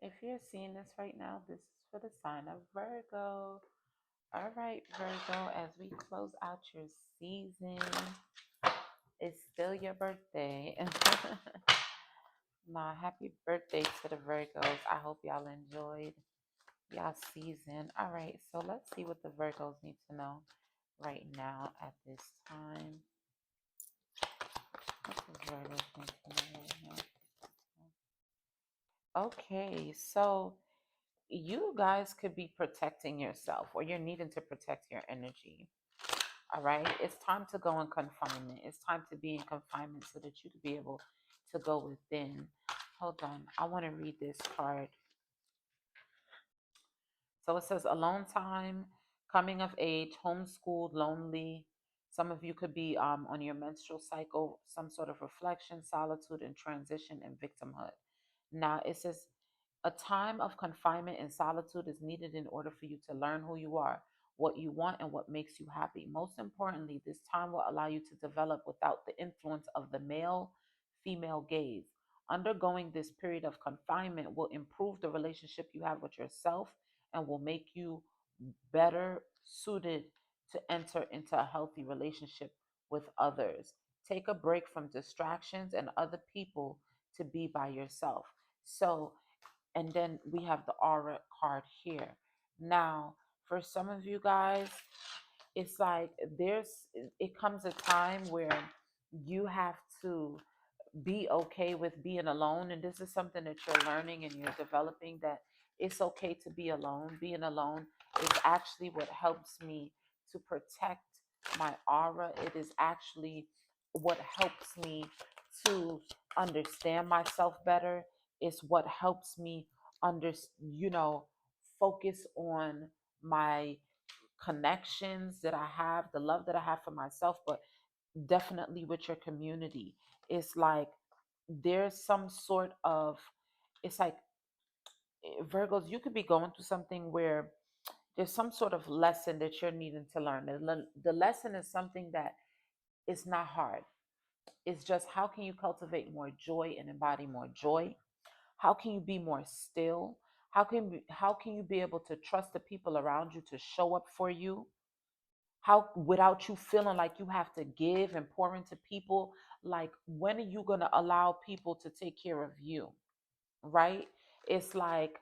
If you're seeing this right now, this is for the sign of Virgo. All right, Virgo, as we close out your season, it's still your birthday. My happy birthday to the Virgos. I hope y'all enjoyed y'all season. All right, so let's see what the Virgos need to know right now at this time. What does Virgos need to know right now? Okay, so you guys could be protecting yourself or you're needing to protect your energy. All right. It's time to go in confinement. It's time to be in confinement so that you can be able to go within. Hold on. I want to read this card. So it says alone time, coming of age, homeschooled, lonely. Some of you could be on your menstrual cycle, some sort of reflection, solitude, and transition and victimhood. Now it says a time of confinement and solitude is needed in order for you to learn who you are, what you want, and what makes you happy. Most importantly, this time will allow you to develop without the influence of the male female gaze. Undergoing this period of confinement will improve the relationship you have with yourself and will make you better suited to enter into a healthy relationship with others. Take a break from distractions and other people to be by yourself. So, and then we have the aura card here. Now, for some of you guys, it's like it comes a time where you have to be okay with being alone. And this is something that you're learning and you're developing, that it's okay to be alone. Being alone is actually what helps me to protect my aura. It is actually what helps me to understand myself better. It's what helps me under you know focus on my connections that I have, the love that I have for myself, but definitely with your community. It's like there's some sort of, it's like Virgos, you could be going through something where there's some sort of lesson that you're needing to learn. The lesson is something that is not hard. It's just how can you cultivate more joy and embody more joy? How can you be more still? How can you be able to trust the people around you to show up for you? How, without you feeling like you have to give and pour into people, like when are you going to allow people to take care of you, right? It's like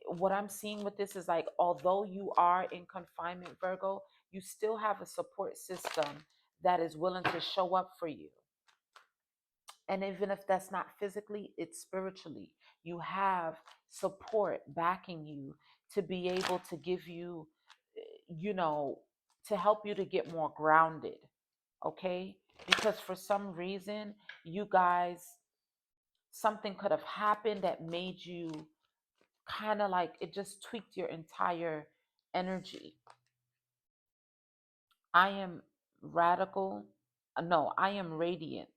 what I'm seeing with this is like, although you are in confinement, Virgo, you still have a support system that is willing to show up for you. And even if that's not physically, it's spiritually. You have support backing you to be able to give you, you know, to help you to get more grounded. Okay. Because for some reason, you guys, something could have happened that made you kind of like it just tweaked your entire energy. I am radical. No, I am radiant.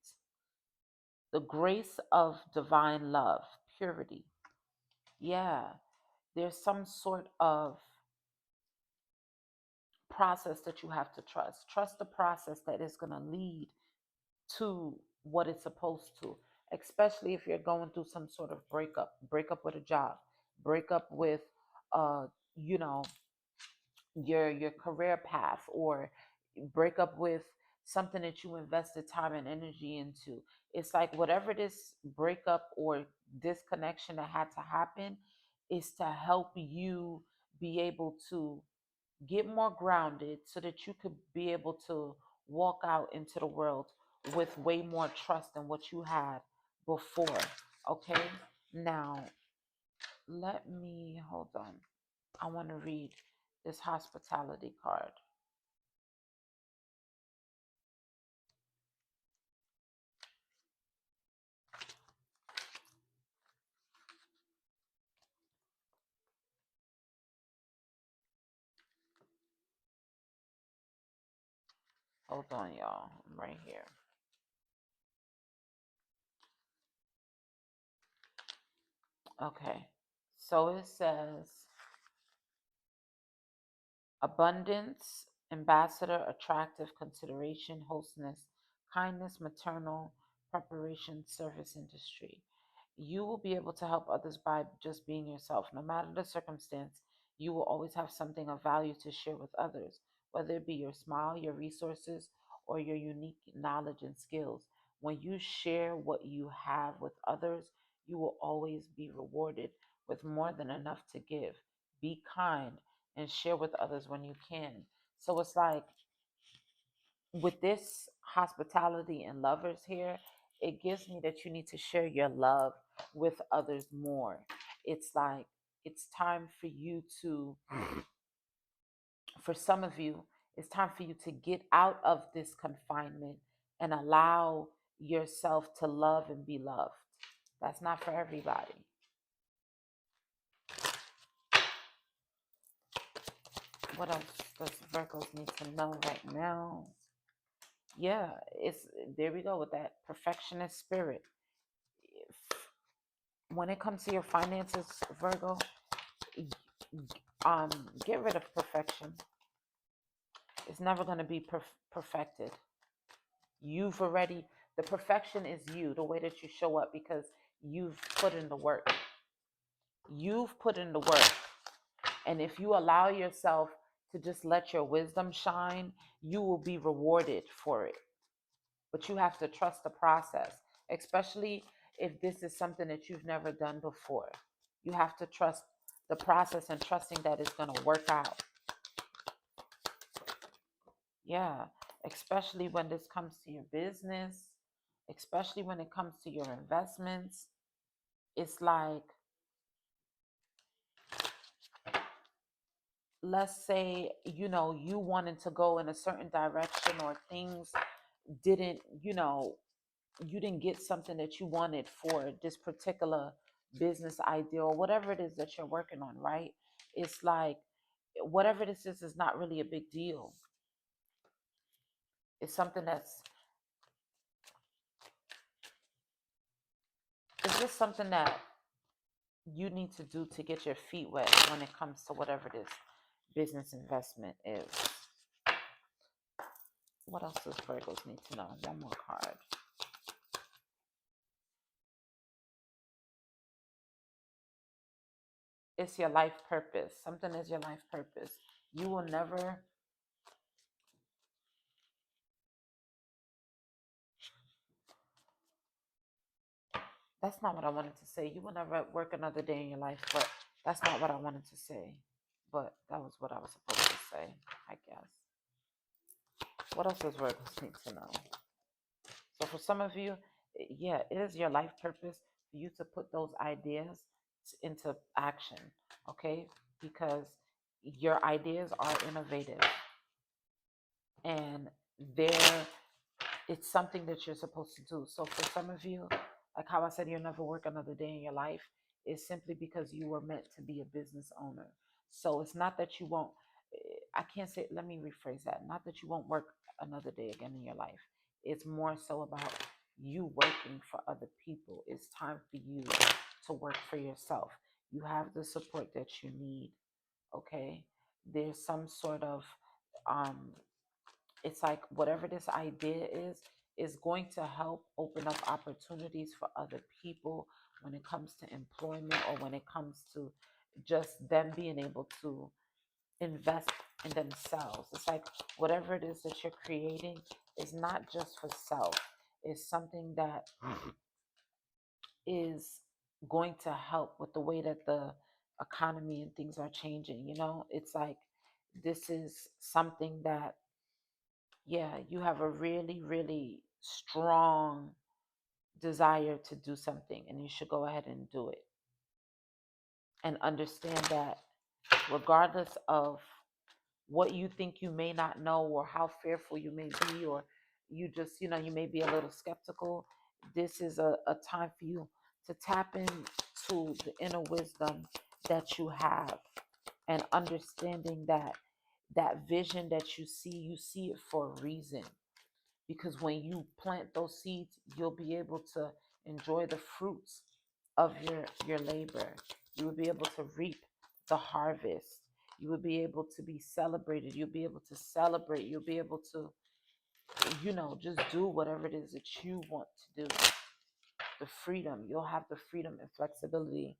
The grace of divine love, purity. Yeah, there's some sort of process that you have to trust. Trust the process that is going to lead to what it's supposed to, especially if you're going through some sort of breakup with a job, breakup with, uh, you know, your career path, or break up with something that you invested time and energy into. It's like whatever this breakup or disconnection that had to happen is to help you be able to get more grounded so that you could be able to walk out into the world with way more trust than what you had before. Okay, now let me hold on. I want to read this hospitality card. Hold on, y'all. I'm right here. Okay. So it says abundance, ambassador, attractive, consideration, hostness, kindness, maternal, preparation, service industry. You will be able to help others by just being yourself. No matter the circumstance, you will always have something of value to share with others, whether it be your smile, your resources, or your unique knowledge and skills. When you share what you have with others, you will always be rewarded with more than enough to give. Be kind and share with others when you can. So it's like with this hospitality and lovers here, it gives me that you need to share your love with others more. It's like it's time for you to, for some of you, it's time for you to get out of this confinement and allow yourself to love and be loved. That's not for everybody. What else does Virgos need to know right now? Yeah, it's there we go with that perfectionist spirit. When it comes to your finances, Virgo, um, get rid of perfection. It's never going to be perfected. You've already, the perfection is you, the way that you show up, because you've put in the work. You've put in the work. And if you allow yourself to just let your wisdom shine, you will be rewarded for it. But you have to trust the process, especially if this is something that you've never done before. You have to trust the process and trusting that it's going to work out. Yeah, especially when this comes to your business, especially when it comes to your investments. It's like, let's say, you wanted to go in a certain direction, or things didn't, you didn't get something that you wanted for this particular business idea or whatever it is that you're working on, right? It's like, whatever this is not really a big deal. It's something that's, it's just something that you need to do to get your feet wet when it comes to whatever this business investment is. What else does Virgos need to know? One more card. It's your life purpose. Something is your life purpose. You will never, that's not what I wanted to say. You will never work another day in your life, but that's not what I wanted to say. But that was what I was supposed to say, I guess. What else does Virgos need to know? So for some of you, yeah, it is your life purpose for you to put those ideas into action, okay? Because your ideas are innovative, and they're, it's something that you're supposed to do. So for some of you, like how I said, you'll never work another day in your life, is simply because you were meant to be a business owner. So it's not that you won't, I can't say, let me rephrase that. Not that you won't work another day again in your life. It's more so about you working for other people. It's time for you to work for yourself. You have the support that you need, okay? There's some sort of, um, it's like whatever this idea is going to help open up opportunities for other people when it comes to employment, or when it comes to just them being able to invest in themselves. It's like whatever it is that you're creating is not just for self. It's something that is going to help with the way that the economy and things are changing. It's like this is something that, yeah, you have a really, really strong desire to do something, and you should go ahead and do it. And understand that regardless of what you think you may not know, or how fearful you may be, or you just, you may be a little skeptical, this is a time for you to tap into the inner wisdom that you have, and understanding that that vision that you see it for a reason. Because when you plant those seeds, you'll be able to enjoy the fruits of your labor. You will be able to reap the harvest. You will be able to be celebrated. You'll be able to celebrate. You'll be able to, just do whatever it is that you want to do. the freedom. You'll have the freedom and flexibility